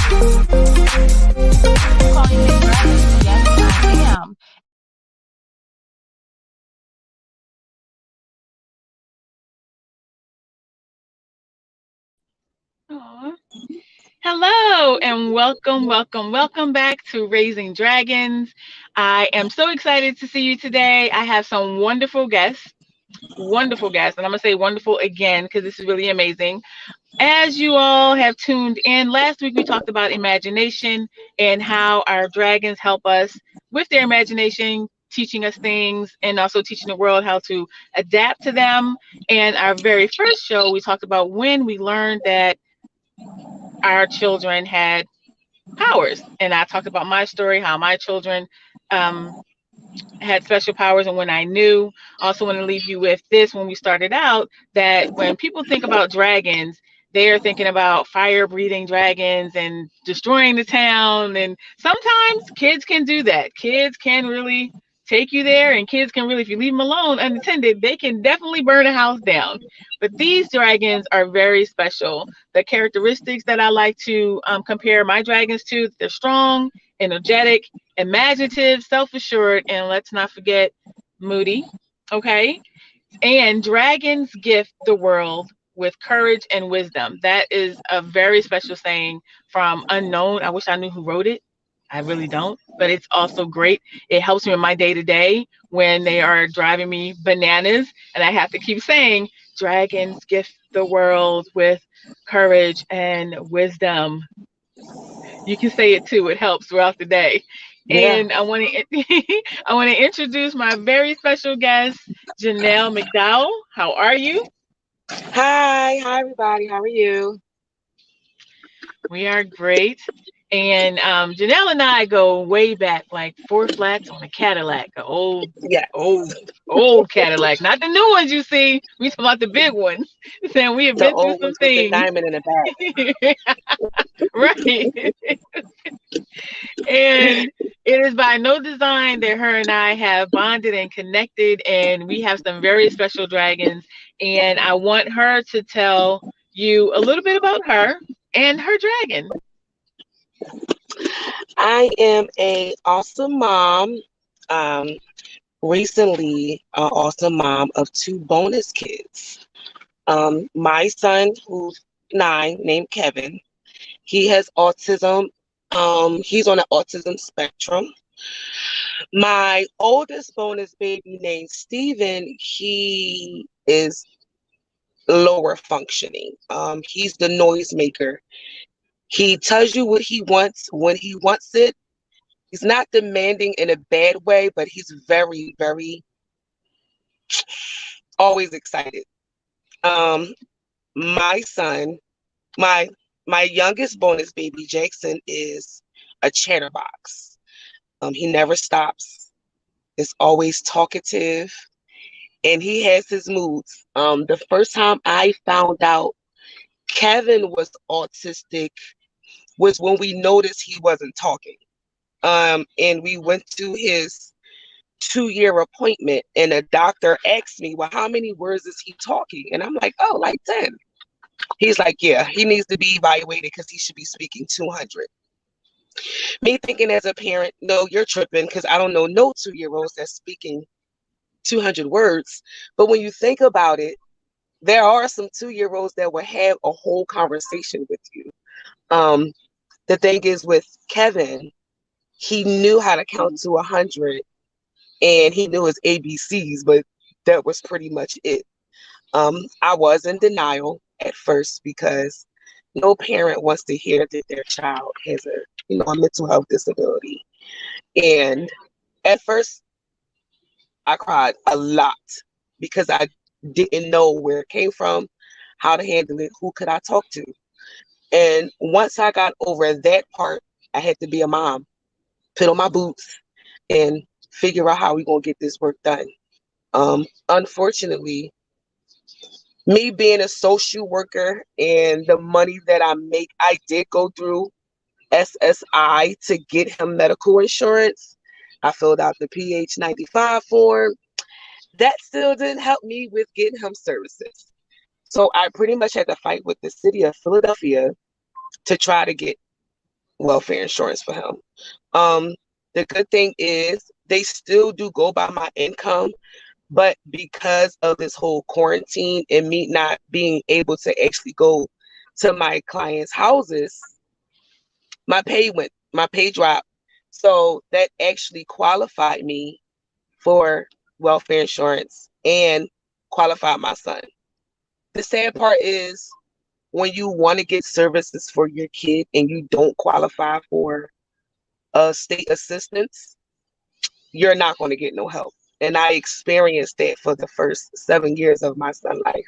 Calling me dragons? Yes, I am. Aw. Hello and welcome, welcome, welcome back to Raising Dragons. I am so excited to see you today. I have some wonderful guests, and I'm going to say wonderful again because this is really amazing. As you all have tuned in, last week we talked about imagination and how our dragons help us with their imagination, teaching us things and also teaching the world how to adapt to them. And our very first show, we talked about when we learned that our children had powers. And I talked about my story, how my children um, had special powers and when I knew. Also want to leave you with this when we started out that when people think about dragons, they are thinking about fire breathing dragons and destroying the town. And sometimes kids can do that. Kids can really take you there, and kids can really, if you leave them alone unattended, they can definitely burn a house down. But these dragons are very special. The characteristics that I like to compare my dragons to, they're strong, energetic, imaginative, self assured, and let's not forget moody. Okay. And dragons gift the world with courage and wisdom. That is a very special saying from Unknown. I wish I knew who wrote it. I really don't, but it's also great. It helps me in my day to day when they are driving me bananas, and I have to keep saying, dragons gift the world with courage and wisdom. You can say it too. It helps throughout the day. Yeah. And I want to I want to introduce my very special guest, Janelle McDowell. How are you? Hi everybody. How are you? We are great. And Janelle and I go way back, like four flats on a Cadillac, an Yeah, old, old Cadillac, not the new ones you see. We talking about the big ones. Saying we have the been through old some ones with the things, diamond in the back. right? And it is by no design that her and I have bonded and connected, and we have some very special dragons. And I want her to tell you a little bit about her and her dragon. I am a awesome mom. Um, Recently, an awesome mom of two bonus kids. My son, who's 9, named Kevin, he has autism. He's on the autism spectrum. My oldest bonus baby named Steven, he is lower functioning. He's the noisemaker. He tells you what he wants when he wants it. He's not demanding in a bad way, but he's very, very always excited. Um, my son, my my youngest bonus baby, Jackson, is a chatterbox. He never stops. Is always talkative, and he has his moods. The first time I found out Kevin was autistic was when we noticed he wasn't talking. And we went to his 2-year appointment, and a doctor asked me, well, how many words is he talking? And I'm like, oh, like 10. He's like, yeah, he needs to be evaluated because he should be speaking 200. Me thinking as a parent, no, you're tripping because I don't know no 2-year-olds that's speaking 200 words. But when you think about it, there are some 2-year-olds that will have a whole conversation with you. Um, the thing is with Kevin, he knew how to count to 100 and he knew his ABCs, but that was pretty much it. I was in denial at first because no parent wants to hear that their child has a mental health disability. And at first I cried a lot because I didn't know where it came from, how to handle it, who could I talk to. And once I got over that part, I had to be a mom, put on my boots and figure out how we're going to get this work done. Unfortunately, me being a social worker and the money that I make, I did go through SSI to get him medical insurance. I filled out the PH95 form. That still didn't help me with getting him services. So I pretty much had to fight with the city of Philadelphia to try to get welfare insurance for him. Um, the good thing is they still do go by my income, but because of this whole quarantine and me not being able to actually go to my clients' houses, my pay dropped. So that actually qualified me for welfare insurance and qualified my son. The sad part is when you want to get services for your kid and you don't qualify for state assistance, you're not going to get no help. And I experienced that for the first 7 years of my son's life,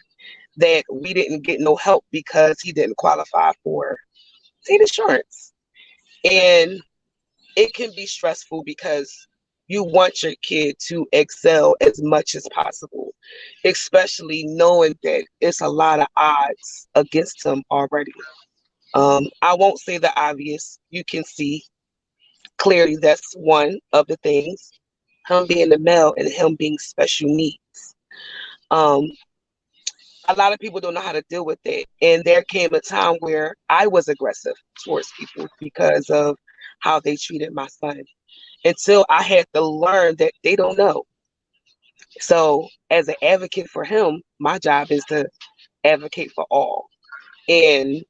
that we didn't get no help because he didn't qualify for state insurance. And it can be stressful because you want your kid to excel as much as possible, especially knowing that it's a lot of odds against him already. I won't say the obvious. You can see clearly that's one of the things. Him being a male and him being special needs. Um, a lot of people don't know how to deal with it. And there came a time where I was aggressive towards people because of how they treated my son until I had to learn that they don't know. So, as an advocate for him, my job is to advocate for all. And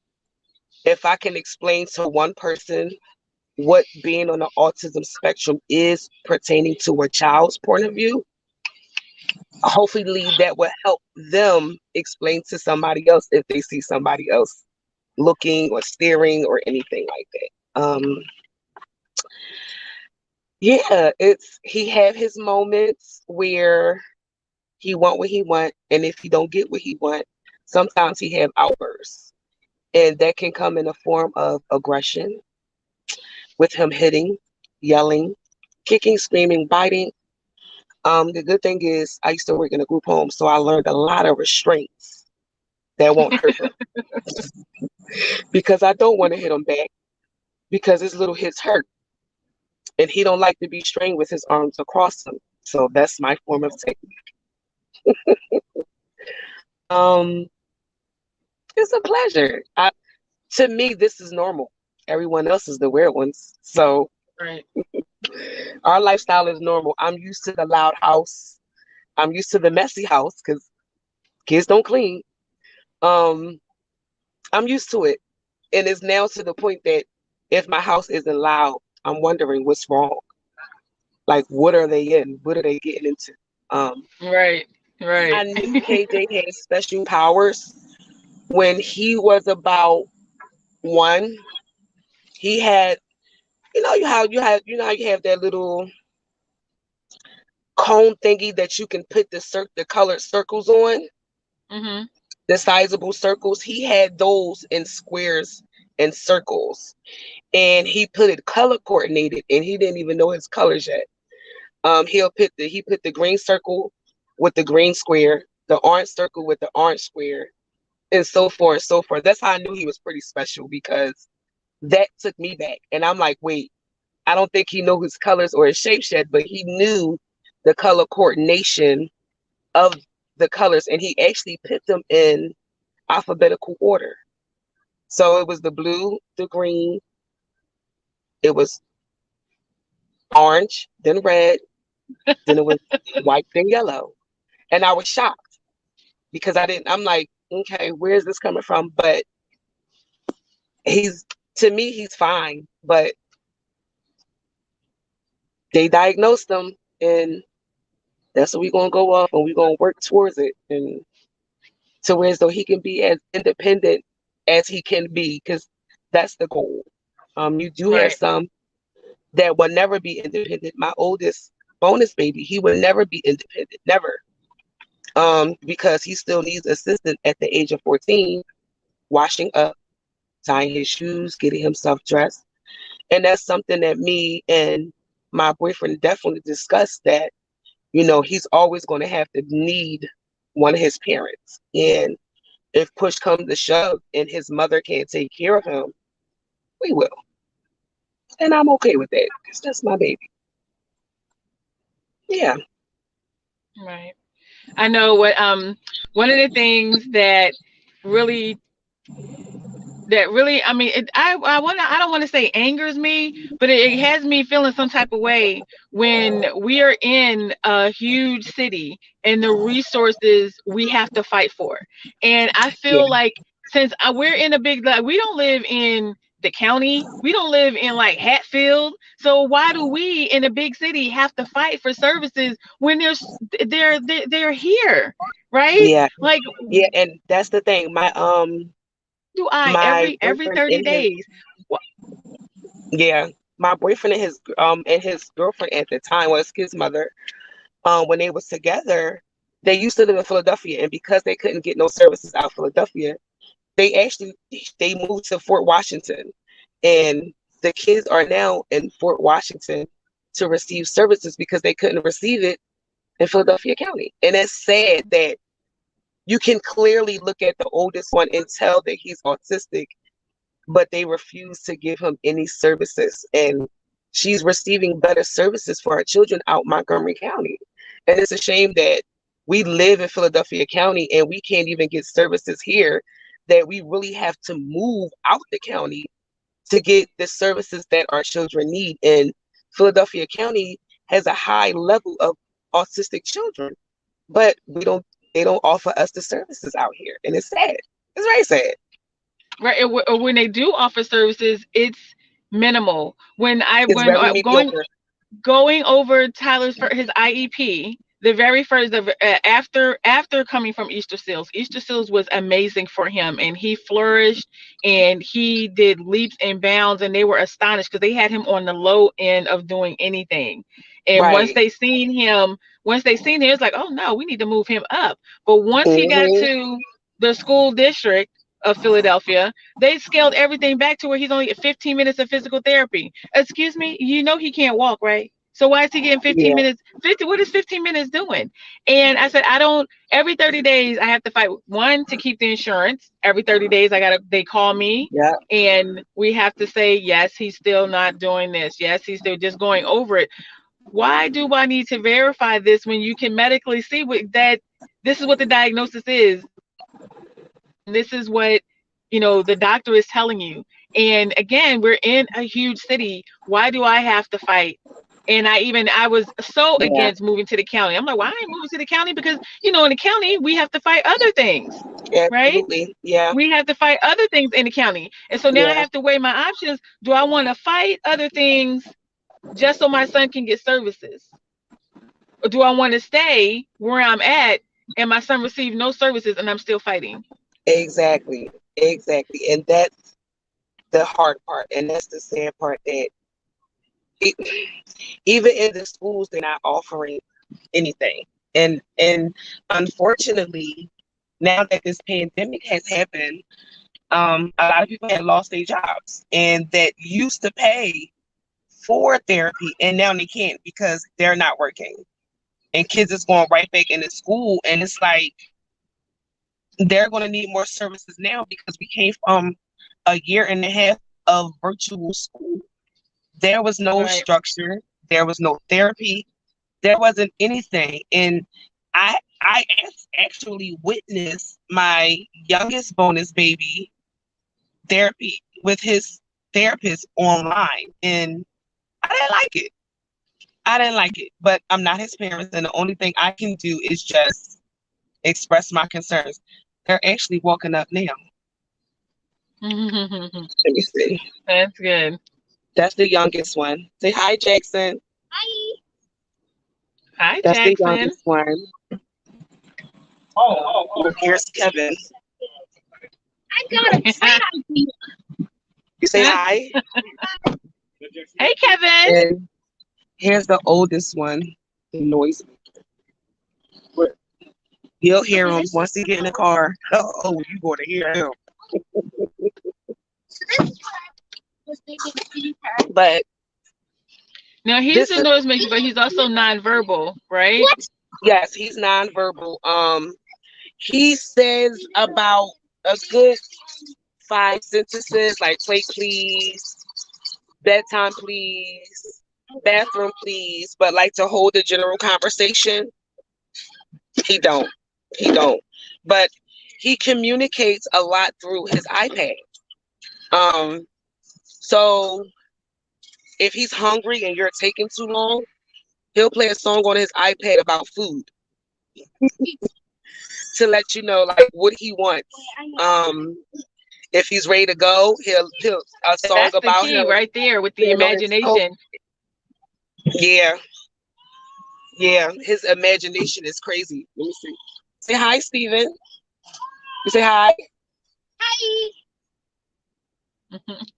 if I can explain to one person what being on the autism spectrum is pertaining to a child's point of view, hopefully that will help them explain to somebody else if they see somebody else looking or staring or anything like that. Yeah, it's he have his moments where he want what he want, and if he don't get what he want, sometimes he have outbursts, and that can come in a form of aggression, with him hitting, yelling, kicking, screaming, biting. The good thing is I used to work in a group home, so I learned a lot of restraints that won't hurt him because I don't want to hit him back because his little hits hurt, and he don't like to be strained with his arms across him. So that's my form of technique. Um, it's a pleasure. To me, this is normal. Everyone else is the weird ones. So Right. our lifestyle is normal. I'm used to the loud house. I'm used to the messy house because kids don't clean. Um, I'm used to it. And it's now to the point that if my house isn't loud, I'm wondering what's wrong. Like, what are they in? What are they getting into? Um, Right. Right. I knew KJ had special powers when he was about one. He had, how you have that little cone thingy that you can put the colored circles on, Mhm. the sizable circles. He had those in squares and circles, and he put it color coordinated, and he didn't even know his colors yet. He put the green circle with the green square, the orange circle with the orange square, and so forth and so forth. That's how I knew he was pretty special because that took me back, and I'm like, wait, I don't think he knew his colors or his shapes yet, but he knew the color coordination of the colors, and he actually put them in alphabetical order. So it was the blue, the green, it was orange, then red, then it was white, then yellow. And I was shocked because I'm like, okay, where's this coming from? But he's, to me, he's fine. But they diagnosed him, and that's what we're going to go off, and we're going to work towards it. And to where as though he can be as independent as he can be, because that's the goal. You do have Right. some that will never be independent. My oldest bonus baby, he will never be independent, never. Because he still needs assistance at the age of 14, washing up, tying his shoes, getting himself dressed. And that's something that me and my boyfriend definitely discussed, that, he's always going to have to need one of his parents. And if push comes to shove and his mother can't take care of him, we will. And I'm okay with that because that's my baby. Yeah. Right. I know what one of the things that really that really, I mean, I don't want to say angers me, but it has me feeling some type of way when we are in a huge city and the resources we have to fight for. And I Yeah, feel like since we're in a big, like, we don't live in the county, we don't live in like Hatfield, so why do we in a big city have to fight for services when they're here, right? yeah, Like, yeah. And that's the thing. do I My every boyfriend 30 and his days? yeah, my boyfriend and his girlfriend at the time was his mother. When they was together, they used to live in Philadelphia, and because they couldn't get no services out of Philadelphia, they moved to Fort Washington, and the kids are now in Fort Washington to receive services because they couldn't receive it in Philadelphia County. And it's sad that you can clearly look at the oldest one and tell that he's autistic, but they refuse to give him any services. And she's receiving better services for her children out Montgomery County. And it's a shame that we live in Philadelphia County and we can't even get services here, that we really have to move out the county to get the services that our children need. And Philadelphia County has a high level of autistic children, but they don't offer us the services out here. And it's sad. It's very sad. Right, or when they do offer services, it's minimal. When I It's when very mediocre. going over Tyler's for his IEP, the very first after coming from Easter Seals. Easter Seals was amazing for him, and he flourished, and he did leaps and bounds, and they were astonished because they had him on the low end of doing anything. And Right. once they seen him, it's like, oh no, we need to move him up. But once he got Hmm. to the school district of Philadelphia, they scaled everything back to where he's only at 15 minutes of physical therapy. Excuse me, you know he can't walk, right? So why is he getting 15 Yeah. minutes? 50, what is 15 minutes doing? And I said, I don't, every 30 days I have to fight, one, to keep the insurance. Every 30 days they call me Yeah. and we have to say, yes, he's still not doing this. Yes, he's still just going over it. Why do I need to verify this when you can medically see that this is what the diagnosis is? And this is what, the doctor is telling you. And again, we're in a huge city. Why do I have to fight? And I was so Yeah. against moving to the county. I'm like, why ain't moving to the county? Because, in the county, we have to fight other things, right? Absolutely. Yeah. We have to fight other things in the county. And so now I Yeah. have to weigh my options. Do I want to fight other things just so my son can get services? Or do I want to stay where I'm at and my son receive no services and I'm still fighting? Exactly. Exactly. And that's the hard part. And that's the sad part, that it, even in the schools, they're not offering anything. And unfortunately, now that this pandemic has happened, a lot of people had lost their jobs and that used to pay for therapy, and now they can't because they're not working. And kids is going right back into school, and it's like they're going to need more services now because we came from a year and a half of virtual school. There was no Right. structure, there was no therapy, there wasn't anything. And I actually witnessed my youngest bonus baby therapy with his therapist online, and I didn't like it. I didn't like it, but I'm not his parents, and the only thing I can do is just express my concerns. They're actually walking up now. Let me see. That's good. That's the youngest one. Say hi, Jackson. Hi, That's the Jackson. youngest one. And here's Kevin. You say hi. Hey, Kevin. And here's the oldest one, the noise maker. But you'll hear him once he get in the car. Oh, you going to hear him. But Now he's this a is, noise maker, but he's also nonverbal, right? yes, he's nonverbal. He says about a good 5 sentences, like plate please, bedtime please, bathroom please, but like to hold a general conversation, he don't. He don't. But he communicates a lot through his iPad. So if he's hungry and you're taking too long, he'll play a song on his iPad about food to let you know like what he wants. If he's ready to go, he'll a song That's the about key him. right there with the imagination. Yeah. Yeah. His imagination is crazy. Let me see. Say hi, Steven. You say hi. Hi.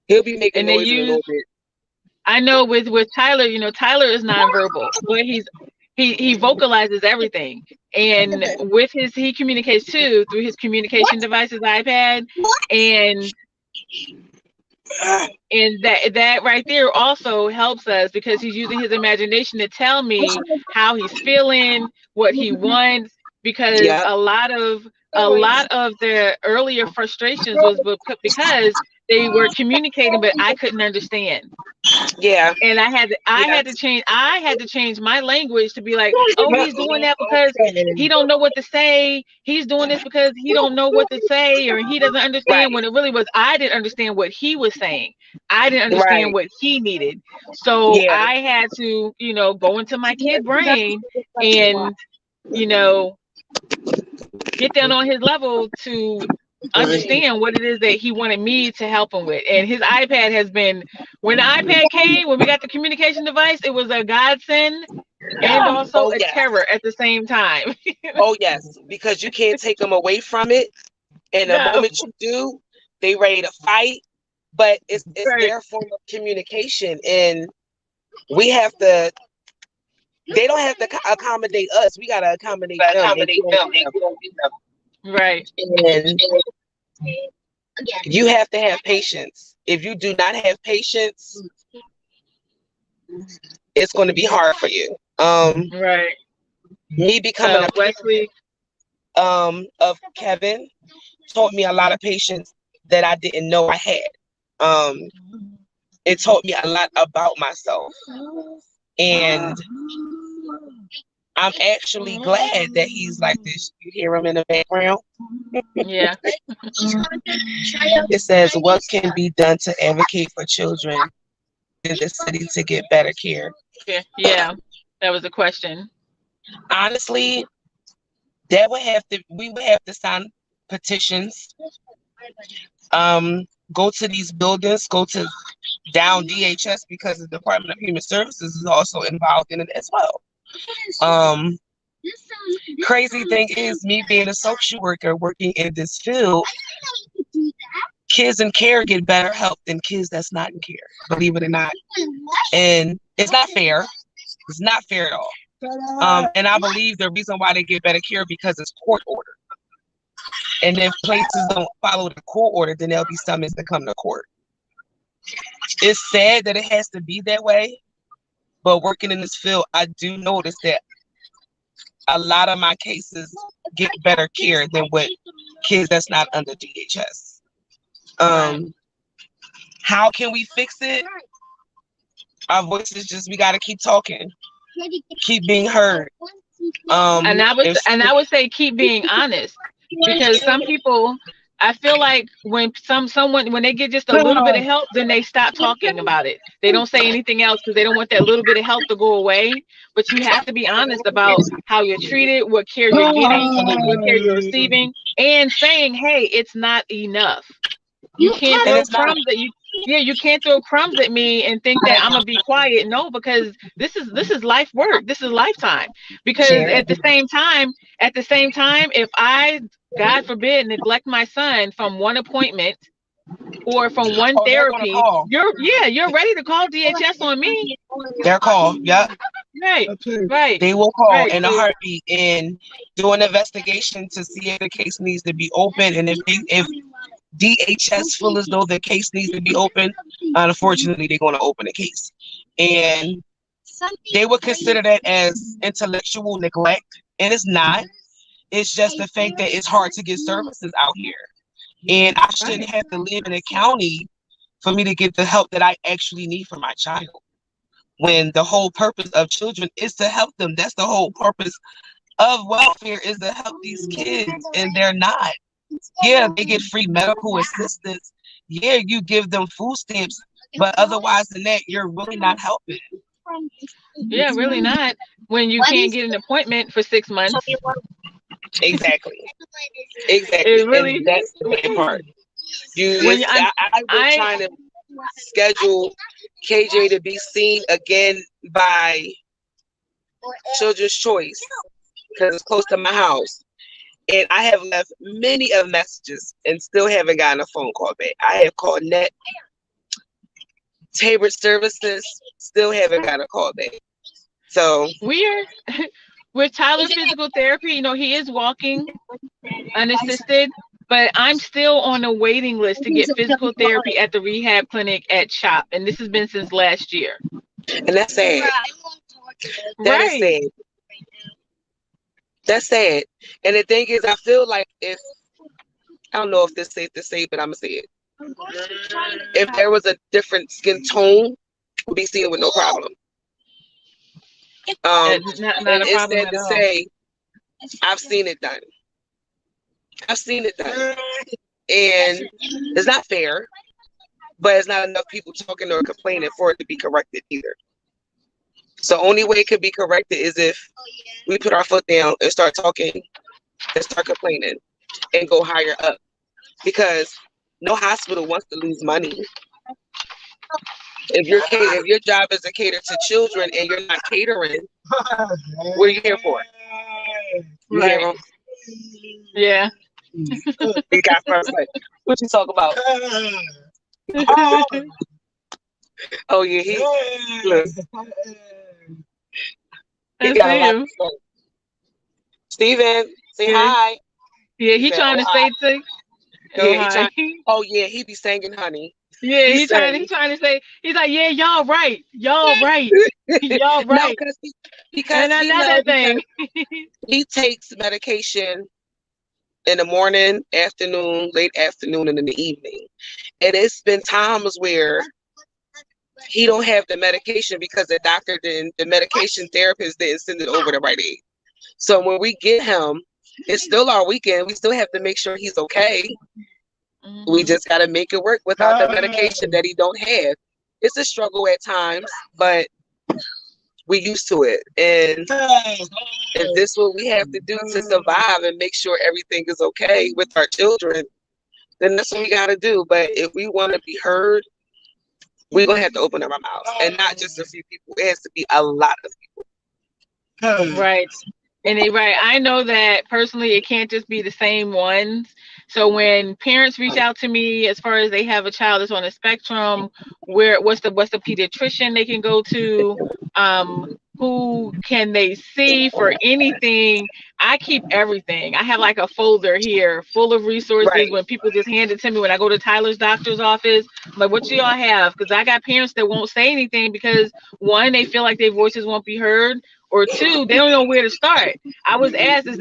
He'll be making And they noise in a little bit. I know with Tyler, Tyler is nonverbal, but he vocalizes everything. And with he communicates too through his communication devices, iPad, and that right there also helps us because he's using his imagination to tell me how he's feeling, what he wants, because Yeah. a lot of the earlier frustrations was because they were communicating but I couldn't understand. Yeah. And I had to change my language to be like, oh, he's doing that because he don't know what to say. He's doing this because he don't know what to say, or he doesn't Right. understand, when it really was I didn't understand what he was saying. I didn't understand Right. what he needed. So Yeah. I had to, go into my kid brain and, you know, get down on his level to understand what it is that he wanted me to help him with. And his iPad has been, when the iPad came, when we got the communication device, it was a godsend and also Oh a yes. terror at the same time. Oh yes. Because you can't take them away from it. And the No, moment you do, they ready to fight. But it's right. their form of communication, and we have to. They don't have to accommodate us. We gotta accommodate them. Right. And you have to have patience. If you do not have patience, it's going to be hard for you. Right. Me becoming a Wesley. of Kevin taught me a lot of patience that I didn't know I had. It taught me a lot about myself, and I'm actually glad that he's like this. You hear him in the background. Yeah. It says, "What can be done to advocate for children in the city to get better care?" Yeah. That was a question. Honestly, we would have to sign petitions. Go to these buildings, go to down DHS, because the Department of Human Services is also involved in it as well. Crazy thing is, me being a social worker working in this field, kids in care get better help than kids that's not in care, believe it or not. And it's not fair. It's not fair at all. And I believe the reason why they get better care because it's court order. And if places don't follow the court order, then there'll be summons to come to court. It's sad that it has to be that way, but working in this field, I do notice that a lot of my cases get better care than what kids that's not under DHS. How can we fix it? Our voices we got to keep talking, keep being heard. And I would say keep being honest, because some people, I feel like when someone when they get just a little bit of help, then they stop talking about it. They don't say anything else because they don't want that little bit of help to go away. But you have to be honest about how you're treated, what care you're getting, what care you're receiving, and saying, hey, it's not enough. You can't throw crumbs at you can't throw crumbs at me and think that I'm gonna be quiet. No, because this is life work. This is lifetime. Because at the same time, if I, God forbid, neglect my son from one appointment or from one therapy, you're ready to call DHS on me. They're called, yeah. Right. They will call in a heartbeat and do an investigation to see if the case needs to be open, and if DHS feel as though the case needs to be open, unfortunately, they're going to open the case. And they would consider that as intellectual neglect, and it's not. It's just the fact that it's hard to get services out here. And I shouldn't have to live in a county for me to get the help that I actually need for my child. When the whole purpose of children is to help them. That's the whole purpose of welfare, is to help these kids, and they're not. Yeah, they get free medical assistance. yeah, you give them food stamps, but otherwise than that, you're really not helping. Yeah, really not. When you can't get an appointment for 6 months. Exactly. It And really that's the bad part. when you, I've been I trying to schedule KJ to be seen again by Children's Choice because it's close to my house. And I have left many of messages and still haven't gotten a phone call back. I have called Net Tabor Services, still haven't got a call back. So we're with Tyler physical therapy, he is walking unassisted, but I'm still on a waiting list to get physical therapy at the rehab clinic at CHOP, and this has been since last year. and that's sad. That is Right. sad. That's sad. And the thing is, I feel like if I don't know if this is safe to say, but I'm gonna say it. If there was a different skin tone, we'd be seeing with no problem. Not And a it's problem sad at to all. say, I've seen it done. I've seen it done, and it's not fair, but it's not enough people talking or complaining for it to be corrected either. So only way it could be corrected is if we put our foot down and start talking and start complaining and go higher up, because no hospital wants to lose money. If your job is to cater to children and you're not catering, what are you here for? You Right. hear him? Yeah. He got frustrated. What you talk about? Oh yeah, look, I he got a see lot him. to say. Steven, say Yeah. hi. Yeah, He he said, trying oh to hi. say to Yeah, he hi. trying. Oh yeah, he be singing, honey. Yeah, He he sang. trying to say, he's like, yeah, y'all right. Y'all right. Y'all No, right. because And he another knows, because thing. he takes medication in the morning, afternoon, late afternoon, and in the evening. And it's been times where he don't have the medication because the medication therapist didn't send it over the right aid. So when we get him, it's still our weekend. We still have to make sure he's okay. We just got to make it work without the medication that he don't have. It's a struggle at times, but we used to it. And if this is what we have to do to survive and make sure everything is okay with our children, then that's what we got to do. But if we want to be heard, we're going to have to open up our mouths. And not just a few people. It has to be a lot of people. Right. And right. I know that personally it can't just be the same ones. So when parents reach out to me as far as they have a child that's on the spectrum, what's the pediatrician they can go to, who can they see for anything, I keep everything. I have like a folder here full of resources. Right. When people just hand it to me when I go to Tyler's doctor's office, I'm like, what do y'all have? Because I got parents that won't say anything because one, they feel like their voices won't be heard, or two, they don't know where to start. I was asked, is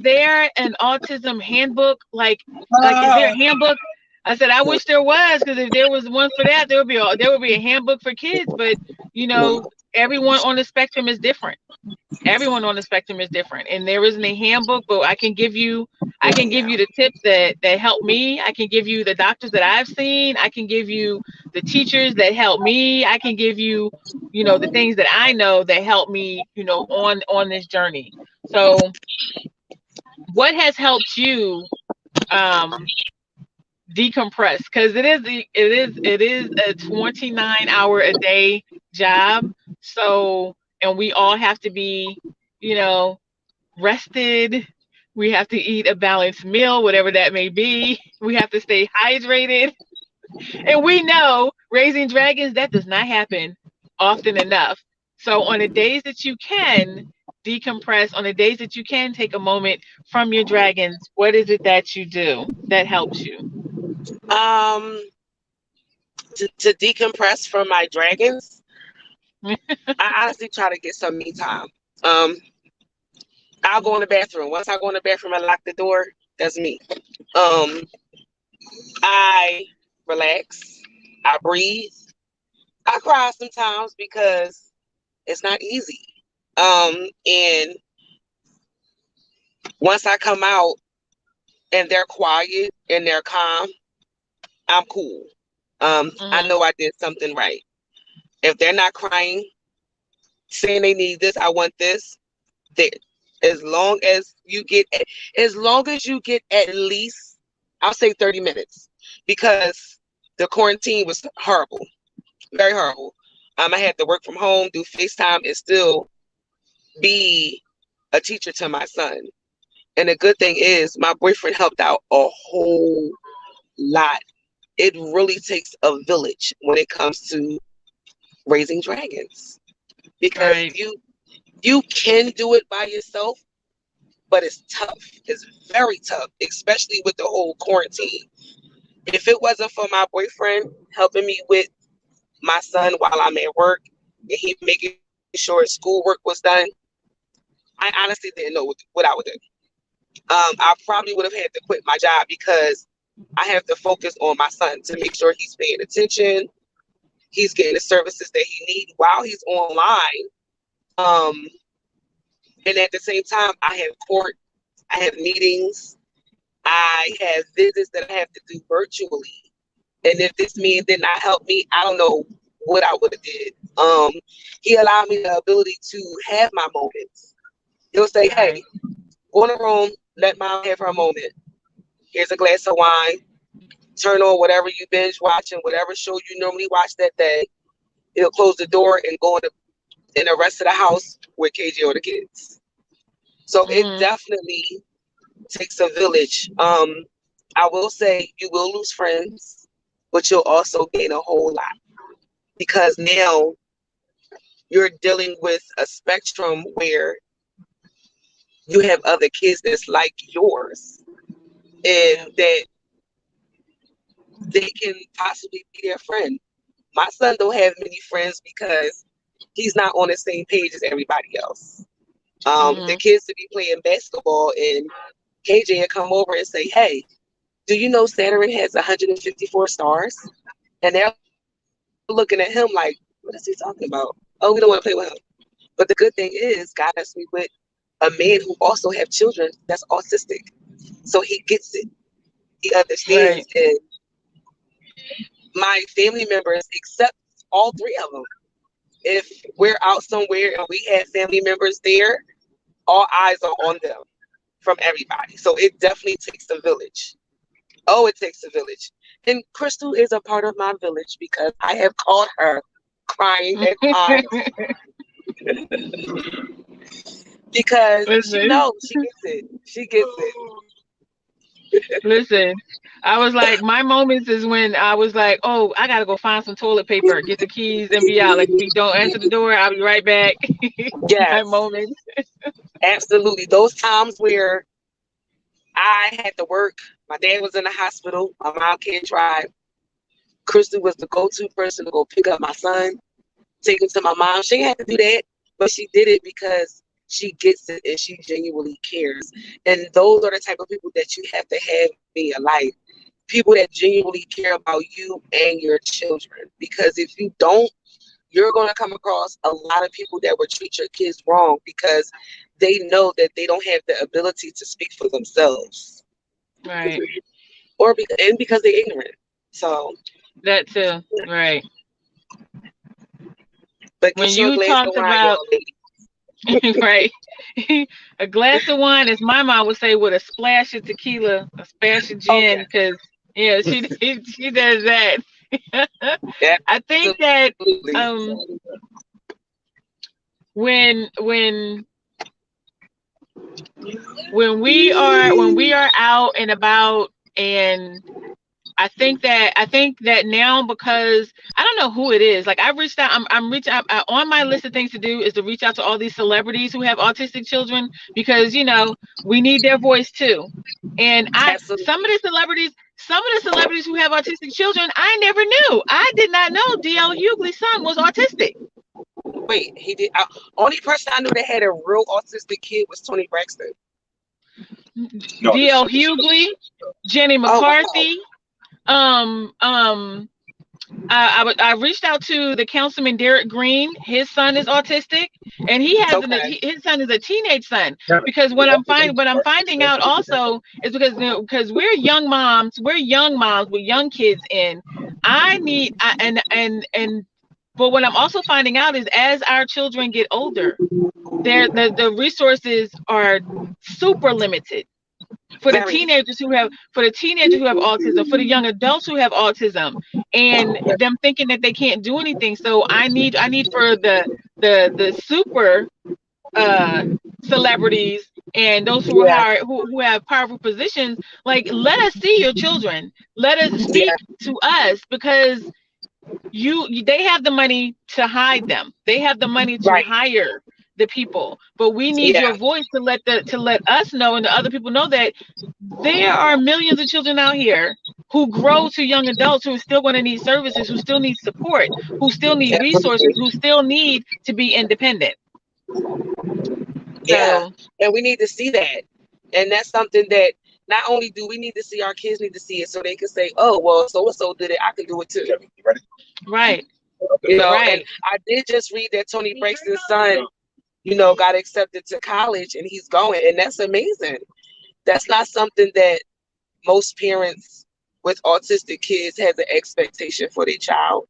there an autism handbook? Like is there a handbook? I said, I wish there was, because if there was one for that, there would be a handbook for kids. But everyone on the spectrum is different. Everyone on the spectrum is different, and there isn't a handbook. But I can give you the tips that help me. I can give you the doctors that I've seen. I can give you the teachers that help me. I can give you, the things that I know that help me, on this journey. So, what has helped you decompress? Because it is a 29-hour a day job. So, and we all have to be, rested. We have to eat a balanced meal, whatever that may be. We have to stay hydrated. And we know raising dragons, that does not happen often enough. So on the days that you can decompress, on the days that you can take a moment from your dragons, what is it that you do that helps you? To decompress from my dragons, I honestly try to get some me time. I'll go in the bathroom. Once I go in the bathroom and lock the door, that's me. I relax. I breathe. I cry sometimes because it's not easy. And once I come out and they're quiet and they're calm, I'm cool. I Mm-hmm. know I did something right. If they're not crying, saying they need this, I want this, they, as long as you get, as long as you get at least, I'll say 30 minutes, because the quarantine was horrible, very horrible. I had to work from home, do FaceTime, and still be a teacher to my son. And the good thing is, my boyfriend helped out a whole lot. It really takes a village when it comes to raising dragons, because Right. you can do it by yourself, but it's tough. It's very tough, especially with the whole quarantine. If it wasn't for my boyfriend helping me with my son while I'm at work and he making sure his schoolwork was done, I honestly didn't know what I would do. I probably would have had to quit my job, because I have to focus on my son to make sure he's paying attention, he's getting the services that he needs while he's online. Um, and at the same time, I have court, I have meetings, I have visits that I have to do virtually. And if this man did not help me, I don't know what I would have did. He allowed me the ability to have my moments. He'll say, Right. "Hey, go in the room, let mom have her moment. Here's a glass of wine. Turn on whatever you binge watching, whatever show you normally watch that day." He'll close the door and go in the rest of the house with KJ or the kids. So it Mm-hmm. definitely takes a village. I will say you will lose friends, but you'll also gain a whole lot, because now you're dealing with a spectrum where you have other kids that's like yours, Yeah. and that they can possibly be their friend. My son don't have many friends because he's not on the same page as everybody else. The Mm-hmm. kids to be playing basketball, and KJ will come over and say, "Hey, do you know Saturn has 154 stars?" And they're looking at him like, "What is he talking about? Oh, we don't want to play with him." But the good thing is, God blessed me with a man who also have children that's autistic, so he gets it. He understands, Right. and my family members accept all three of them. If we're out somewhere and we have family members there, all eyes are on them from everybody. So it definitely takes a village. Oh, it takes a village. And Crystal is a part of my village, because I have called her crying at times, because she Listen. knows she gets it. She gets it. Listen. I was like, my moments is when I was like, oh, I gotta go find some toilet paper, get the keys, and be out. Like, if you don't answer the door, I'll be right back. My Yes, moments. absolutely. Those times where I had to work, my dad was in the hospital, my mom can't drive. Crystal was the go-to person to go pick up my son, take him to my mom. She didn't have to do that, but she did it because she gets it and she genuinely cares. And those are the type of people that you have to have in your life. People that genuinely care about you and your children. Because if you don't, you're going to come across a lot of people that will treat your kids wrong, because they know that they don't have the ability to speak for themselves, Right. and because they're ignorant. So, That too. Right. but When get you a you glass of talked wine, about y'all, lady. right, a glass of wine, as my mom would say, with a splash of tequila, a splash of Oh gin, because yeah, she does that. yeah, I think that absolutely. um when when when we are out and about, and I think that now, because I don't know who it is. Like, I've reached out. I'm reaching out, on my list of things to do is to reach out to all these celebrities who have autistic children, because we need their voice too. And I Absolutely. some of the celebrities who have autistic children, I never knew. I did not know DL Hughley's son was autistic. Wait, he did. Only person I knew that had a real autistic kid was Tony Braxton. DL Hughley, Jenny Oh wow. McCarthy, um um I reached out to the councilman Derek Green. His son is autistic, and Okay. his son is a teenage son. Because what I'm finding out also is because we're young moms with young kids in. I need and but what I'm also finding out is as our children get older, the resources are super limited Very. for the teenagers who have autism, for the young adults who have autism, and them thinking that they can't do anything. So I need for the super uh celebrities and those who are Yeah. hard who have powerful positions, like, let us see your children, let us Yeah. speak to us, because they have the money to hide them, they have the money to Right. hire the people, but we need Yeah. your voice to let us know and the other people know that there are millions of children out here who grow to young adults who are still going to need services, who still need support, who still need resources, Absolutely. who still need to be independent. Yeah. So And we need to see that. And that's something that not only do we need to see, our kids need to see it so they can say, oh, well, so and so did it. I can do it too. right, And right. I did just read that Tony Braxton's son, got accepted to college and he's going. And that's amazing. That's not something that most parents with autistic kids has an expectation for their child.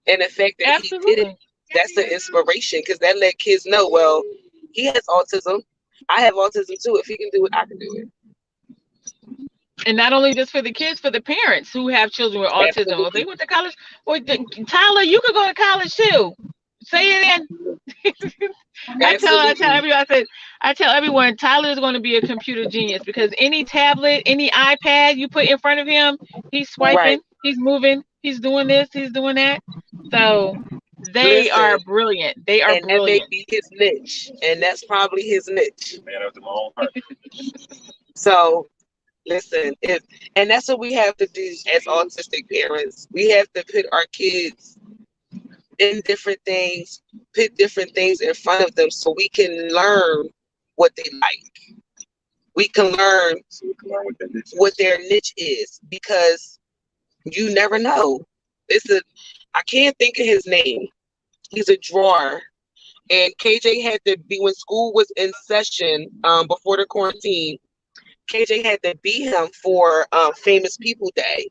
And the fact that he did it, Absolutely. that's an inspiration because that let kids know, well, he has autism. I have autism too. If he can do it, I can do it. And not only just for the kids, for the parents who have children with autism. Well, they Absolutely. went to college. Well, Tyler, you could go to college too. Say it in. Absolutely. I tell everyone Tyler is going to be a computer genius, because any tablet, any iPad you put in front of him, he's Right. swiping, he's moving, he's doing this, he's doing that. So they Listen, are brilliant. They are and that may brilliant. be his niche, and that's probably his niche. So listen, if and that's what we have to do as autistic parents. We have to put our kids in different things, put different things in front of them so we can learn what they like. We can learn what their niche is because you never know. It's a I can't think of his name. He's a drawer. And KJ had to be when school was in session before the quarantine. KJ had to be him for Famous People Day.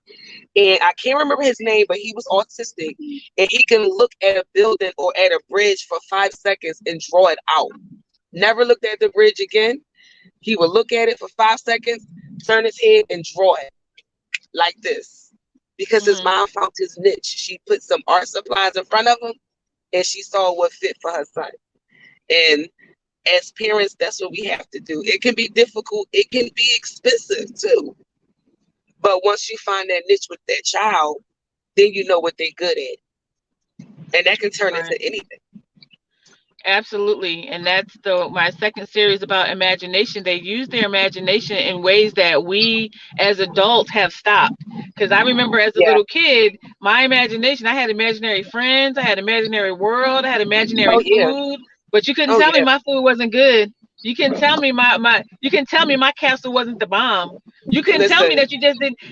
And I can't remember his name, but he was autistic. And he can look at a building or at a bridge for 5 seconds and draw it out. Never looked at the bridge again. He would look at it for 5 seconds, turn his head, and draw it like this. Because his Mm. mom found his niche. She put some art supplies in front of him and she saw what fit for her son. And as parents, that's what we have to do. It can be difficult, it can be expensive too. But once you find that niche with that child, then you know what they're good at. And that can turn Right. into anything. Absolutely. And that's my second series about imagination. They use their imagination in ways that we as adults have stopped. Because I remember as a Yeah. little kid, my imagination, I had imaginary friends, I had imaginary world, I had imaginary Oh yeah. food, but you couldn't Oh tell me yeah. my food wasn't good. You can tell me you can tell me my castle wasn't the bomb. You can tell me Listen, that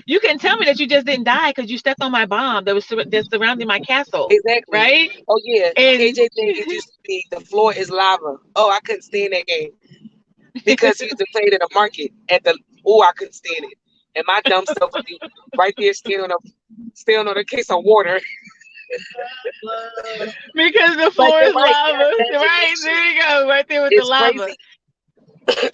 you can tell me that you just didn't die because you stepped on my bomb that's surrounding my castle. exactly. Right? Oh yeah. And KJ thing it used to be the floor is lava. Oh, I couldn't stand that game. Because he used to play it in the market at the I couldn't stand it. And my dumb self would be right there standing on a case of water. because the But floor you're is right, lava. their Right imagination there you go, right there with the is lava. crazy.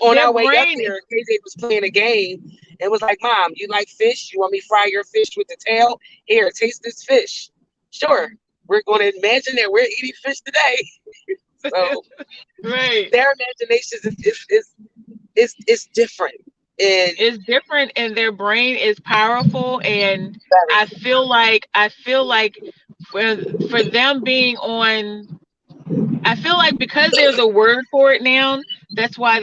On Their our way up brain, there, KJ was playing a game and was like, Mom, you like fish? You want me to fry your fish with the tail? Here, taste this fish. Sure. We're going to imagine that we're eating fish today. So right, their imagination is different. And is different, and their brain is powerful. And very, I feel like for them being on, I feel like because there's a word for it now, that's why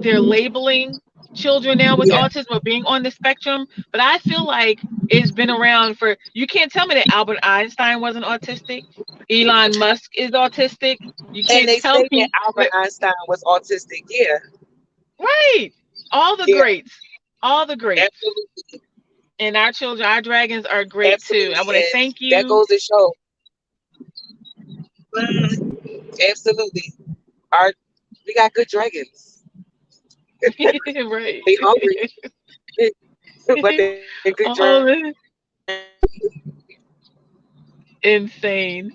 they're labeling children now with yeah, autism or being on the spectrum. But I feel like it's been around for, you can't tell me that Albert Einstein wasn't autistic. Elon Musk is autistic. You and can't they tell say that me Albert that, Einstein was autistic. Yeah, right. All the yeah, greats. All the greats. absolutely. And our children, our dragons are great too. I Absolutely. want to And thank that you. goes to show. Absolutely. Our we got good dragons. Right. They hungry, but they're good dragons. Oh, insane.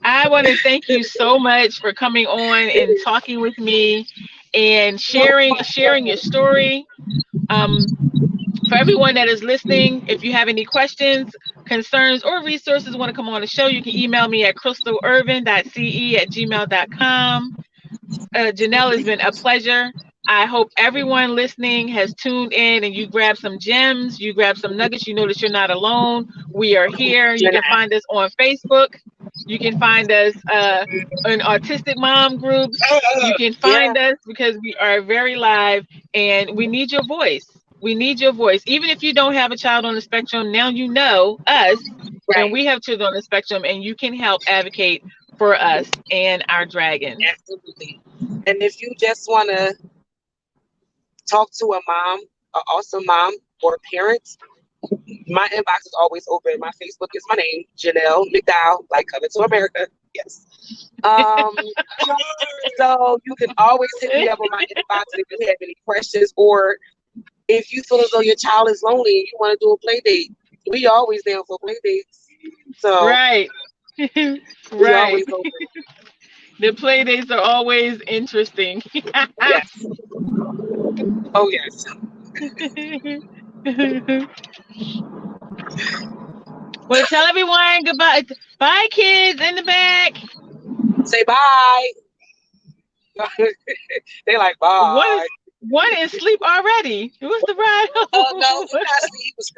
I want to thank you so much for coming on and talking with me and sharing your story. Um, for everyone that is listening, if you have any questions, concerns, or resources want to come on the show, you can email me at crystalirvin.ce@gmail.com. Janelle, it's been a pleasure. I hope everyone listening has tuned in and you grab some gems, you grab some nuggets. You know that you're not alone. We are here. You can find us on Facebook. You can find us in autistic mom groups. You can Yeah, find us because we are very live and we need your voice. We need your voice. Even if you don't have a child on the spectrum, now you know us and right. we have children on the spectrum and you can help advocate for us and our dragons. Absolutely. And if you just want to talk to a mom, an awesome mom or parent, my inbox is always open. My Facebook is my name, Janelle McDowell, like Coming to America. Yes. Um, so you can always hit me up on my inbox if you have any questions, or if you feel as though your child is lonely and you want to do a play date. We always down for play dates. So Right. we Right. always open. The play dates are always interesting. Yes. Oh yes. Well, tell everyone goodbye. Bye, kids in the back. Say bye. They like One is bye. one is asleep already. Who's the No, he's bride? not asleep. He was